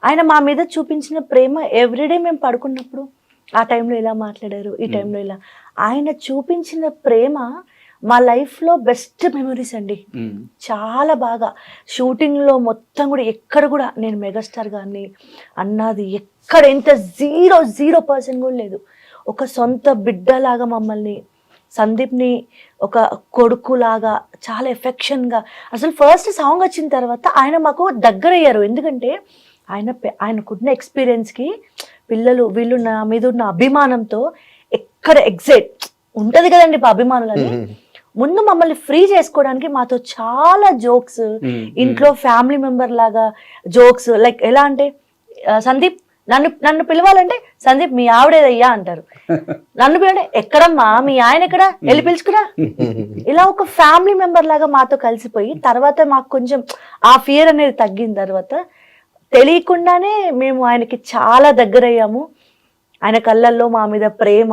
ఆయన మా మీద చూపించిన ప్రేమ ఎవ్రీడే మేము పడుకున్నప్పుడు ఆ టైంలో ఇలా మాట్లాడారు, ఈ టైంలో ఇలా, ఆయన చూపించిన ప్రేమ మా లైఫ్లో బెస్ట్ మెమరీస్ అండి. చాలా బాగా షూటింగ్లో మొత్తం కూడా ఎక్కడ కూడా నేను మెగాస్టార్ గారిని అన్నది ఎక్కడ ఎంత 0% కూడా లేదు. ఒక సొంత బిడ్డలాగా మమ్మల్ని, సందీప్ని ఒక కొడుకులాగా చాలా ఎఫెక్షన్గా. అసలు ఫస్ట్ సాంగ్ వచ్చిన తర్వాత ఆయన మాకు దగ్గర అయ్యారు. ఎందుకంటే ఆయనకున్న ఎక్స్పీరియన్స్కి పిల్లలు వీళ్ళు నా మీద ఉన్న అభిమానంతో ఎక్కడ ఎగ్జైట్ ఉంటుంది కదండి అభిమానులని, ముందు మమ్మల్ని ఫ్రీ చేసుకోవడానికి మాతో చాలా జోక్స్, ఇంట్లో ఫ్యామిలీ మెంబర్ లాగా జోక్స్. లైక్ ఎలా అంటే సందీప్ నన్ను పిలవాలంటే సందీప్ మీ ఆవిడేదయ్యా అంటారు, నన్ను పిలవంటే ఎక్కడమ్మా మీ ఆయన ఎక్కడ వెళ్ళి పిలుచుకురా. ఇలా ఒక ఫ్యామిలీ మెంబర్ లాగా మాతో కలిసిపోయి తర్వాత మాకు కొంచెం ఆ ఫియర్ అనేది తగ్గిన తర్వాత తెలియకుండానే మేము ఆయనకి చాలా దగ్గర అయ్యాము. ఆయన కళ్ళల్లో మా మీద ప్రేమ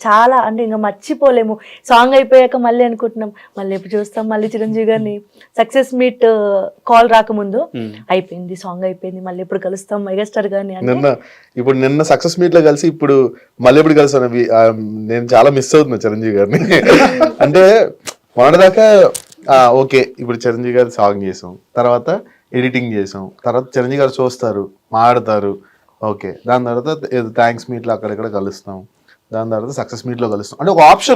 చాలా అంటే ఇంకా మర్చిపోలేము. సాంగ్ అయిపోయాక మళ్ళీ అనుకుంటున్నాం మళ్ళీ ఎప్పుడు చూస్తాం మళ్ళీ చిరంజీవి గారిని. సక్సెస్ మీట్ కాల్ రాకముందు అయిపోయింది సాంగ్ అయిపోయింది మళ్ళీ ఎప్పుడు కలుస్తాం మెగాస్టార్ గారిని. ఇప్పుడు నిన్న సక్సెస్ మీట్ లో కలిసి ఇప్పుడు మళ్ళీ ఎప్పుడు కలుస్తాను, నేను చాలా మిస్ అవుతున్నా చిరంజీవి గారిని. అంటే మొన్నటిదాకా ఓకే ఇప్పుడు చిరంజీవి గారు సాంగ్ చేసాం, తర్వాత ఎడిటింగ్ చేసాం, తర్వాత చిరంజీవి గారు చూస్తారు మాట్లాడతారు, ఓకే దాని తర్వాత థ్యాంక్స్ మీట్లో అక్కడెక్కడ కలుస్తాం, దాని తర్వాత సక్సెస్ మీట్లో కలుస్తాం. అంటే ఒక ఆప్షన్